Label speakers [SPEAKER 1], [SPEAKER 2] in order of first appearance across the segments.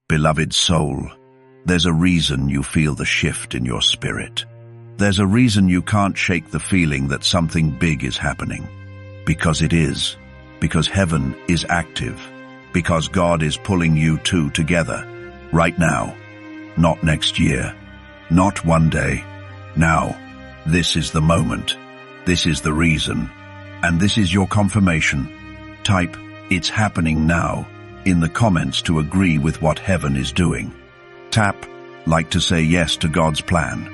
[SPEAKER 1] Beloved soul, there's a reason you feel the shift in your spirit. There's a reason you can't shake the feeling that something big is happening. Because it is. Because heaven is active. Because God is pulling you two together. Right now. Not next year. Not one day. Now. This is the moment. This is the reason. And this is your confirmation. Type, "It's happening now," in the comments to agree with what heaven is doing. Tap, like to say yes to God's plan.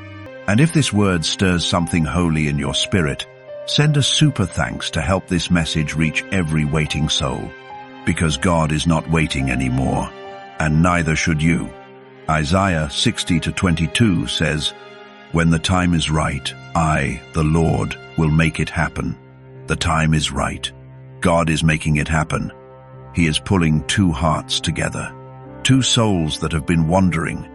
[SPEAKER 1] And if this word stirs something holy in your spirit, send a super thanks to help this message reach every waiting soul. Because God is not waiting anymore, and neither should you. Isaiah 60:22 says, "When the time is right, I, the Lord, will make it happen." The time is right. God is making it happen. He is pulling two hearts together. Two souls that have been wandering.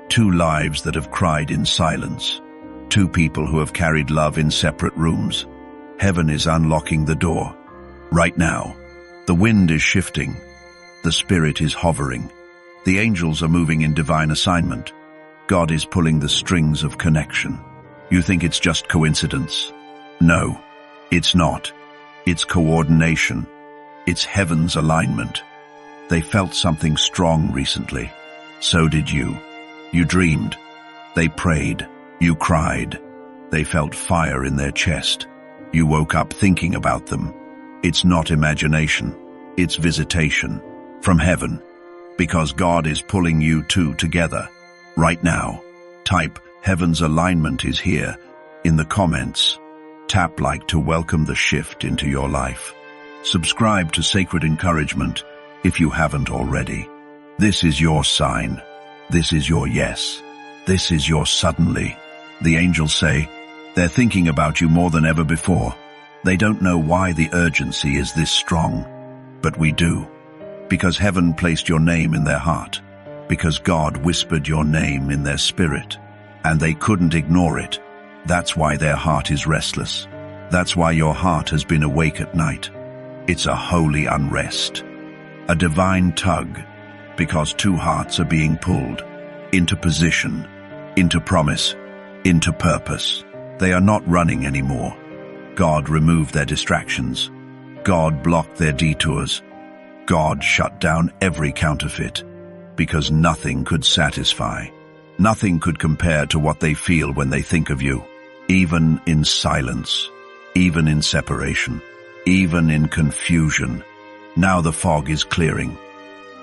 [SPEAKER 1] Two lives that have cried in silence. Two people who have carried love in separate rooms. Heaven is unlocking the door. Right now. The wind is shifting. The Spirit is hovering. The angels are moving in divine assignment. God is pulling the strings of connection. You think it's just coincidence? No, it's not. It's coordination. It's heaven's alignment. They felt something strong recently. So did you. You dreamed. They prayed. You cried. They felt fire in their chest. You woke up thinking about them. It's not imagination. It's visitation. From heaven. Because God is pulling you two together. Right now. Type, "Heaven's alignment is here," in the comments. Tap like to welcome the shift into your life. Subscribe to Sacred Encouragement if you haven't already. This is your sign. This is your yes. This is your suddenly. The angels say, they're thinking about you more than ever before. They don't know why the urgency is this strong, but we do. Because heaven placed your name in their heart. Because God whispered your name in their spirit. And they couldn't ignore it. That's why their heart is restless. That's why your heart has been awake at night. It's a holy unrest. A divine tug. Because two hearts are being pulled. Into position. Into promise. Into purpose. They are not running anymore. God removed their distractions. God blocked their detours. God shut down every counterfeit. Because nothing could satisfy. Nothing could compare to what they feel when they think of you. Even in silence. Even in separation. Even in confusion. Now the fog is clearing.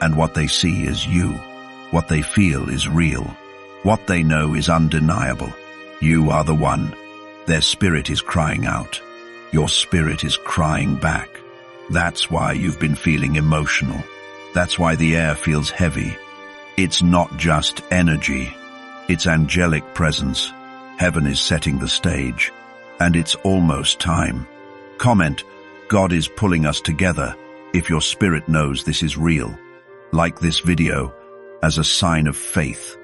[SPEAKER 1] And what they see is you. What they feel is real. What they know is undeniable. You are the one. Their spirit is crying out. Your spirit is crying back. That's why you've been feeling emotional. That's why the air feels heavy. It's not just energy. It's angelic presence. Heaven is setting the stage. And it's almost time. Comment, "God is pulling us together," if your spirit knows this is real. Like this video as a sign of faith.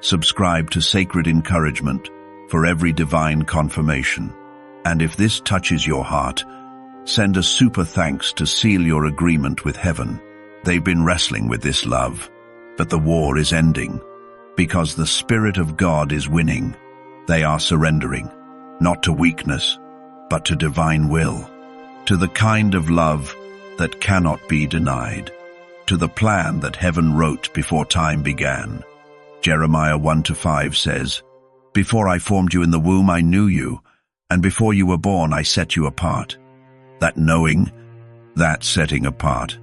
[SPEAKER 1] Subscribe to Sacred Encouragement for every divine confirmation. And if this touches your heart, send a super thanks to seal your agreement with heaven. They've been wrestling with this love, but the war is ending. Because the Spirit of God is winning, they are surrendering, not to weakness, but to divine will, to the kind of love that cannot be denied, to the plan that heaven wrote before time began. Jeremiah 1-5 says, "Before I formed you in the womb, I knew you, and before you were born, I set you apart." That knowing, that setting apart,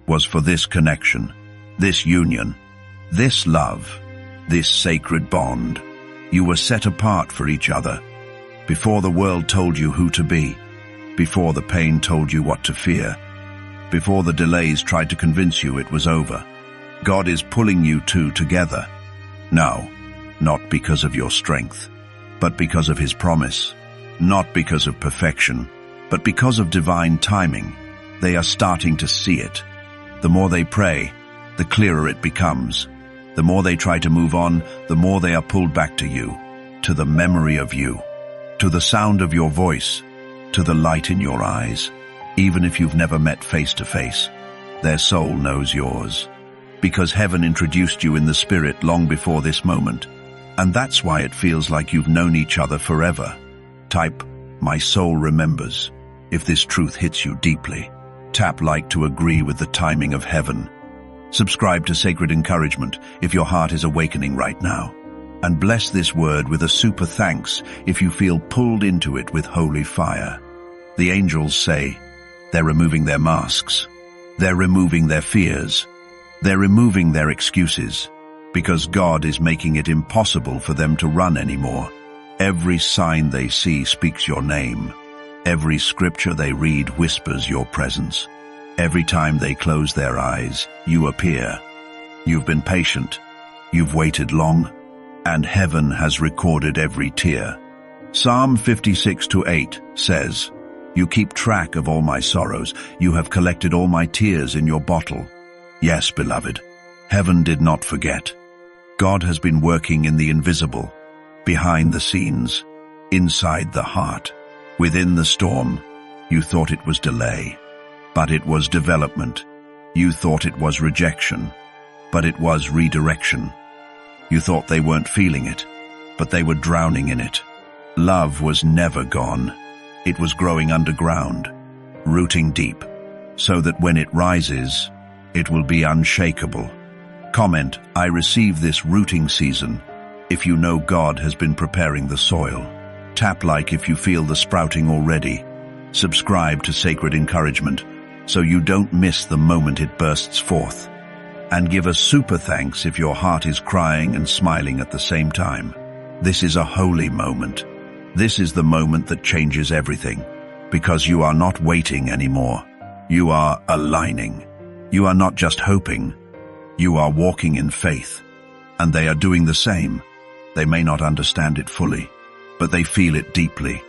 [SPEAKER 1] was for this connection, this union, this love, this sacred bond. You were set apart for each other. Before the world told you who to be, before the pain told you what to fear, before the delays tried to convince you it was over, God is pulling you two together. Now, not because of your strength, but because of His promise. Not because of perfection, but because of divine timing. They are starting to see it. The more they pray, the clearer it becomes. The more they try to move on, the more they are pulled back to you, to the memory of you, to the sound of your voice, to the light in your eyes. Even if you've never met face to face, their soul knows yours. Because heaven introduced you in the Spirit long before this moment. And that's why it feels like you've known each other forever. Type, "My soul remembers," if this truth hits you deeply. Tap like to agree with the timing of heaven. Subscribe to Sacred Encouragement if your heart is awakening right now. And bless this word with a super thanks if you feel pulled into it with holy fire. The angels say, they're removing their masks. They're removing their fears. They're removing their excuses. Because God is making it impossible for them to run anymore. Every sign they see speaks your name. Every scripture they read whispers your presence. Every time they close their eyes, you appear. You've been patient. You've waited long. And heaven has recorded every tear. Psalm 56:8 says, "You keep track of all my sorrows. You have collected all my tears in your bottle." Yes, beloved, heaven did not forget. God has been working in the invisible, behind the scenes, inside the heart. Within the storm, you thought it was delay, but it was development. You thought it was rejection, but it was redirection. You thought they weren't feeling it, but they were drowning in it. Love was never gone. It was growing underground, rooting deep, so that when it rises, it will be unshakable. Comment, "I receive this rooting season," if you know God has been preparing the soil. Tap like if you feel the sprouting already. Subscribe to Sacred Encouragement so you don't miss the moment it bursts forth. And give a super thanks if your heart is crying and smiling at the same time. This is a holy moment. This is the moment that changes everything, because you are not waiting anymore. You are aligning. You are not just hoping. You are walking in faith. And they are doing the same. They may not understand it fully, but they feel it deeply.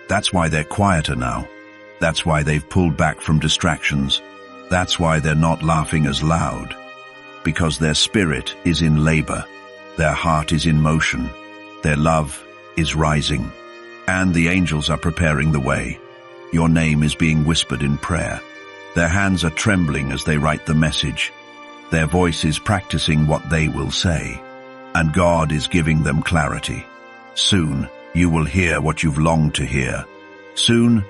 [SPEAKER 1] That's why they're quieter now. That's why they've pulled back from distractions. That's why they're not laughing as loud. Because their spirit is in labor. Their heart is in motion. Their love is rising. And the angels are preparing the way. Your name is being whispered in prayer. Their hands are trembling as they write the message. Their voice is practicing what they will say. And God is giving them clarity. Soon, you will hear what you've longed to hear. Soon,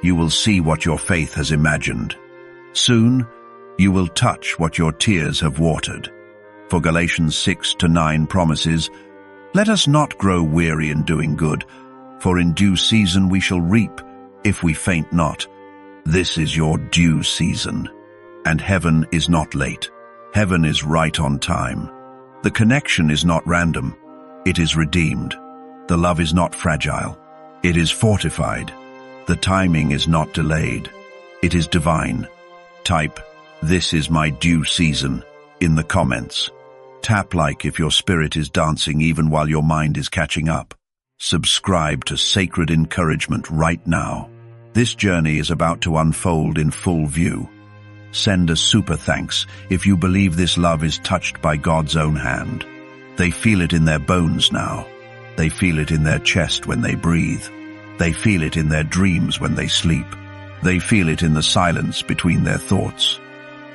[SPEAKER 1] you will see what your faith has imagined. Soon, you will touch what your tears have watered. For Galatians 6-9 promises, "Let us not grow weary in doing good, for in due season we shall reap, if we faint not." This is your due season. And heaven is not late. Heaven is right on time. The connection is not random. It is redeemed. The love is not fragile. It is fortified. The timing is not delayed. It is divine. Type, "This is my due season," in the comments. Tap like if your spirit is dancing even while your mind is catching up. Subscribe to Sacred Encouragement right now. This journey is about to unfold in full view. Send a super thanks if you believe this love is touched by God's own hand. They feel it in their bones now. They feel it in their chest when they breathe. They feel it in their dreams when they sleep. They feel it in the silence between their thoughts.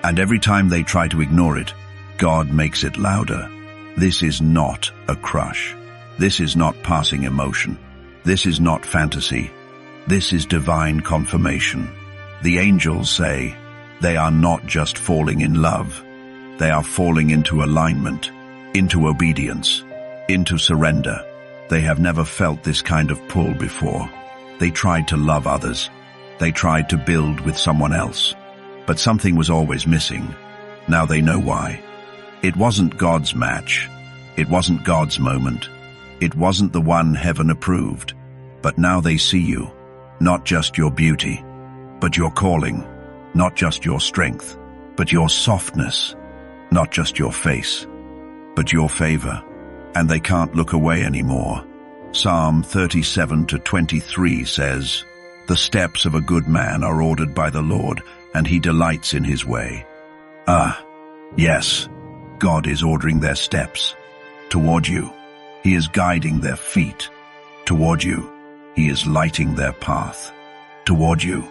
[SPEAKER 1] And every time they try to ignore it, God makes it louder. This is not a crush. This is not passing emotion. This is not fantasy. This is divine confirmation. The angels say, they are not just falling in love. They are falling into alignment, into obedience, into surrender. They have never felt this kind of pull before. They tried to love others. They tried to build with someone else. But something was always missing. Now they know why. It wasn't God's match. It wasn't God's moment. It wasn't the one heaven approved. But now they see you. Not just your beauty, but your calling. Not just your strength, but your softness. Not just your face, but your favor. And they can't look away anymore. Psalm 37-23 says, "The steps of a good man are ordered by the Lord, and he delights in his way." Yes, God is ordering their steps toward you. He is guiding their feet toward you. He is lighting their path toward you.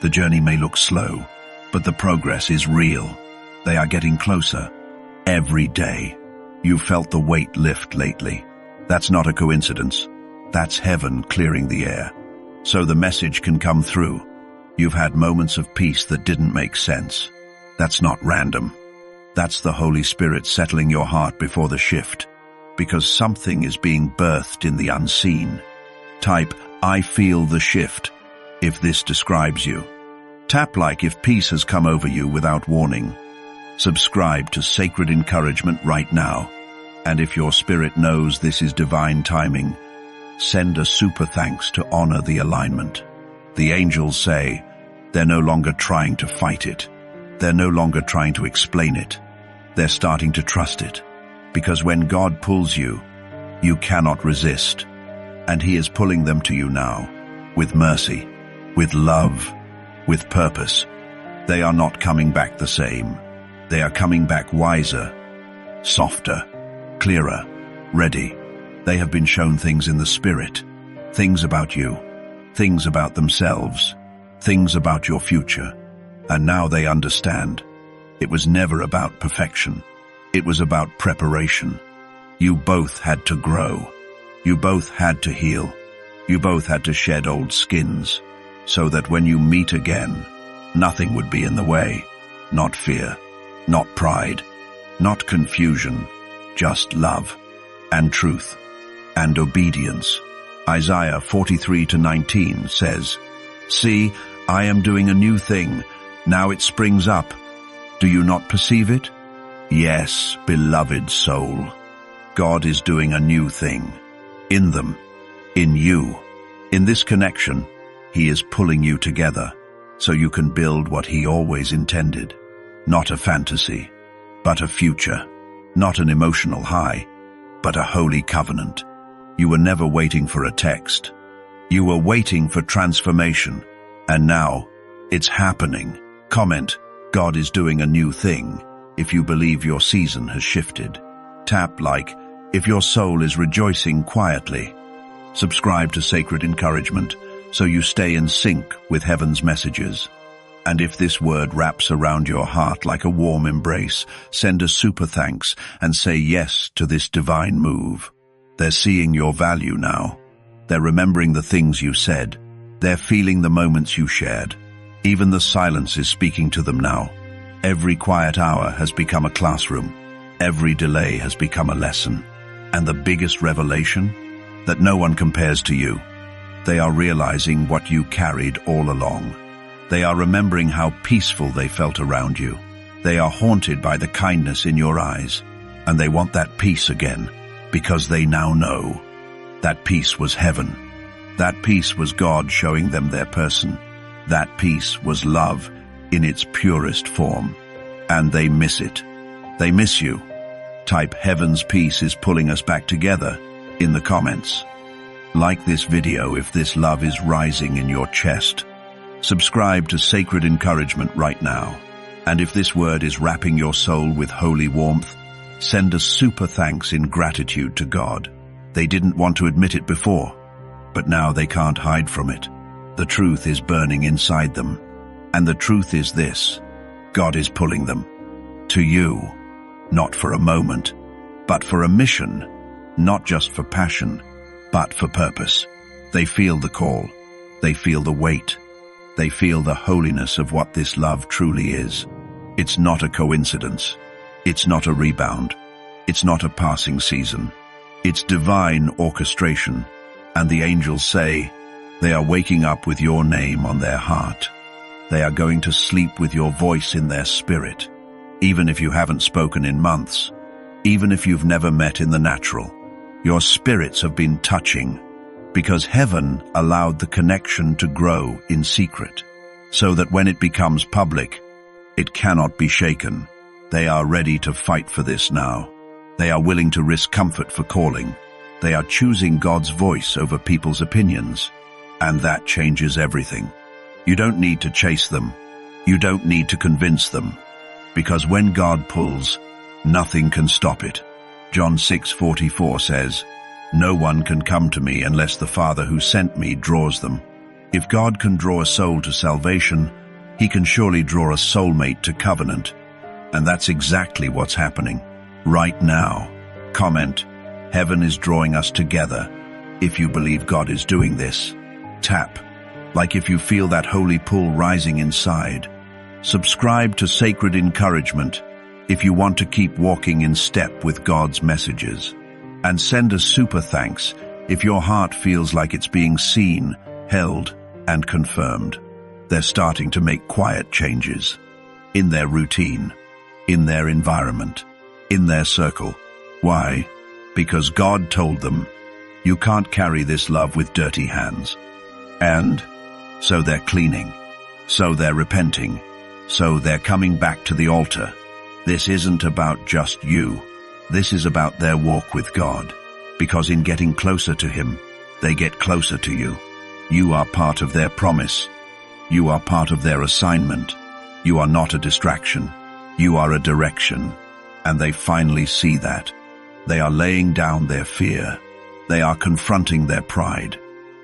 [SPEAKER 1] The journey may look slow, but the progress is real. They are getting closer. Every day. You've felt the weight lift lately. That's not a coincidence. That's heaven clearing the air. So the message can come through. You've had moments of peace that didn't make sense. That's not random. That's the Holy Spirit settling your heart before the shift. Because something is being birthed in the unseen. Type, I feel the shift, if this describes you. Tap like if peace has come over you without warning. Subscribe to Sacred Encouragement right now. And if your spirit knows this is divine timing, send a super thanks to honor the alignment. The angels say, they're no longer trying to fight it. They're no longer trying to explain it. They're starting to trust it. Because when God pulls you, you cannot resist. And He is pulling them to you now, with mercy, with love, with purpose. They are not coming back the same. They are coming back wiser, softer, clearer, ready. They have been shown things in the Spirit, things about you, things about themselves, things about your future. And now they understand. It was never about perfection. It was about preparation. You both had to grow. You both had to heal. You both had to shed old skins, so that when you meet again, nothing would be in the way. Not fear, not pride, not confusion, just love and truth and obedience. Isaiah 43:19 says, See, I am doing a new thing. Now it springs up. Do you not perceive it? Yes, beloved soul. God is doing a new thing. In them, in you. In this connection, He is pulling you together so you can build what He always intended. Not a fantasy, but a future. Not an emotional high, but a holy covenant. You were never waiting for a text. You were waiting for transformation. And now, it's happening. Comment, God is doing a new thing, if you believe your season has shifted. Tap like, if your soul is rejoicing quietly. Subscribe to Sacred Encouragement, so you stay in sync with heaven's messages. And if this word wraps around your heart like a warm embrace, send a super thanks and say yes to this divine move. They're seeing your value now. They're remembering the things you said. They're feeling the moments you shared. Even the silence is speaking to them now. Every quiet hour has become a classroom. Every delay has become a lesson. And the biggest revelation? That no one compares to you. They are realizing what you carried all along. They are remembering how peaceful they felt around you. They are haunted by the kindness in your eyes. And they want that peace again, because they now know. That peace was heaven. That peace was God showing them their person. That peace was love in its purest form. And they miss it. They miss you. Type heaven's peace is pulling us back together in the comments. Like this video if this love is rising in your chest. Subscribe to Sacred Encouragement right now. And if this word is wrapping your soul with holy warmth, send a super thanks in gratitude to God. They didn't want to admit it before, but now they can't hide from it. The truth is burning inside them. And the truth is this: God is pulling them to you, not for a moment, but for a mission, not just for passion, but for purpose. They feel the call. They feel the weight. They feel the holiness of what this love truly is. It's not a coincidence. It's not a rebound. It's not a passing season. It's divine orchestration. And the angels say, they are waking up with your name on their heart. They are going to sleep with your voice in their spirit. Even if you haven't spoken in months, even if you've never met in the natural, your spirits have been touching, because heaven allowed the connection to grow in secret, so that when it becomes public, it cannot be shaken. They are ready to fight for this now. They are willing to risk comfort for calling. They are choosing God's voice over people's opinions, and that changes everything. You don't need to chase them. You don't need to convince them, because when God pulls, nothing can stop it. John 6:44 says, "No one can come to me unless the Father who sent me draws them." If God can draw a soul to salvation, He can surely draw a soulmate to covenant. And that's exactly what's happening. right now. Comment, heaven is drawing us together. If you believe God is doing this. Tap, like if you feel that holy pull rising inside. Subscribe to Sacred Encouragement if you want to keep walking in step with God's messages. And send a super thanks if your heart feels like it's being seen, held, and confirmed. They're starting to make quiet changes in their routine, in their environment, in their circle. Why? Because God told them, you can't carry this love with dirty hands. And so they're cleaning, so they're repenting, so they're coming back to the altar. This isn't about just you. This is about their walk with God. Because in getting closer to Him, they get closer to you. You are part of their promise. You are part of their assignment. You are not a distraction. You are a direction. And they finally see that. They are laying down their fear. They are confronting their pride.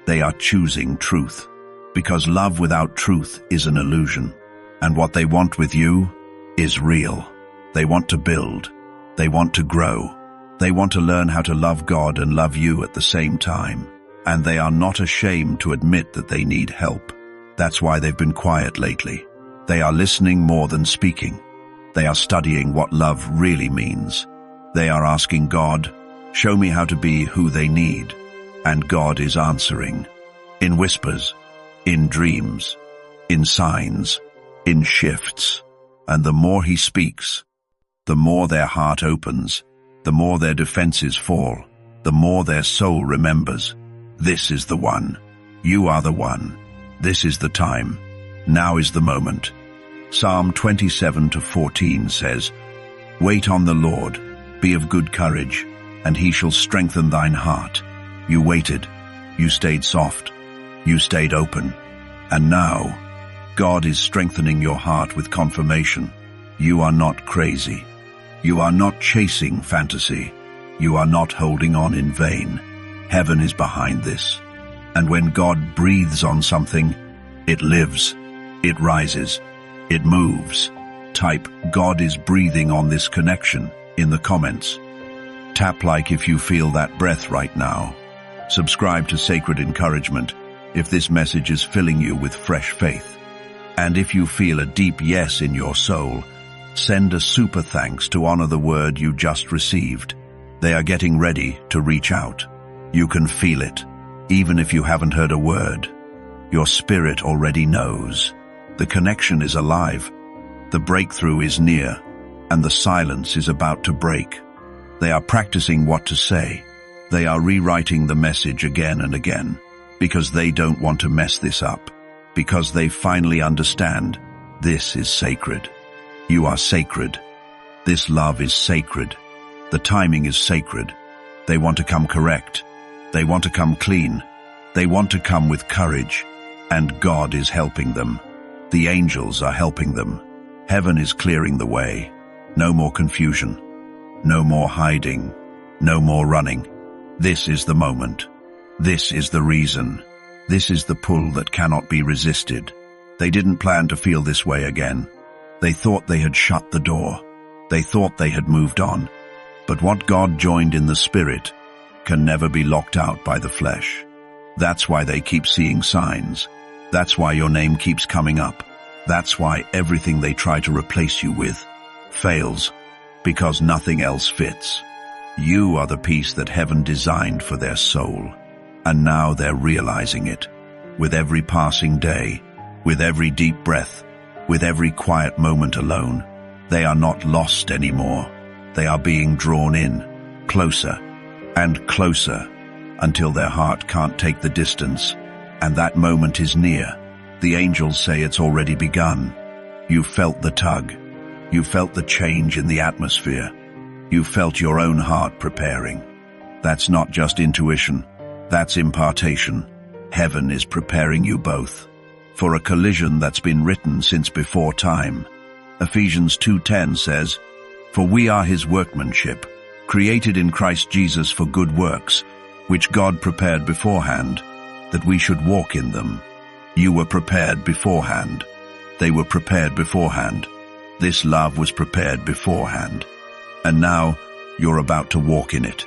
[SPEAKER 1] They are choosing truth. Because love without truth is an illusion. And what they want with you is real. They want to build. They want to grow. They want to learn how to love God and love you at the same time. And they are not ashamed to admit that they need help. That's why they've been quiet lately. They are listening more than speaking. They are studying what love really means. They are asking God, show me how to be who they need. And God is answering. In whispers, in dreams, in signs, in shifts. And the more He speaks, the more their heart opens, the more their defenses fall, the more their soul remembers. This is the one. You are the one. This is the time. Now is the moment. Psalm 27:14 says, wait on the Lord, be of good courage, and He shall strengthen thine heart. You waited. You stayed soft. You stayed open. And now, God is strengthening your heart with confirmation. You are not crazy. You are not chasing fantasy. You are not holding on in vain. Heaven is behind this. And when God breathes on something, it lives, it rises, it moves. Type, God is breathing on this connection in the comments. Tap like if you feel that breath right now. Subscribe to Sacred Encouragement if this message is filling you with fresh faith. And if you feel a deep yes in your soul, send a super thanks to honor the word you just received. They are getting ready to reach out. You can feel it, even if you haven't heard a word. Your spirit already knows. The connection is alive. The breakthrough is near, and the silence is about to break. They are practicing what to say. They are rewriting the message again and again, because they don't want to mess this up, because they finally understand this is sacred. You are sacred. This love is sacred. The timing is sacred. They want to come correct. They want to come clean. They want to come with courage. And God is helping them. The angels are helping them. Heaven is clearing the way. No more confusion. No more hiding. No more running. This is the moment. This is the reason. This is the pull that cannot be resisted. They didn't plan to feel this way again. They thought they had shut the door. They thought they had moved on. But what God joined in the spirit can never be locked out by the flesh. That's why they keep seeing signs. That's why your name keeps coming up. That's why everything they try to replace you with fails, because nothing else fits. You are the piece that heaven designed for their soul. And now they're realizing it. With every passing day, with every deep breath, with every quiet moment alone, they are not lost anymore. They are being drawn in, closer and closer, until their heart can't take the distance. And that moment is near. The angels say it's already begun. You felt the tug. You felt the change in the atmosphere. You felt your own heart preparing. That's not just intuition. That's impartation. Heaven is preparing you both for a collision that's been written since before time. Ephesians 2:10 says, for we are His workmanship, created in Christ Jesus for good works, which God prepared beforehand, that we should walk in them. You were prepared beforehand. They were prepared beforehand. This love was prepared beforehand. And now, You're about to walk in it.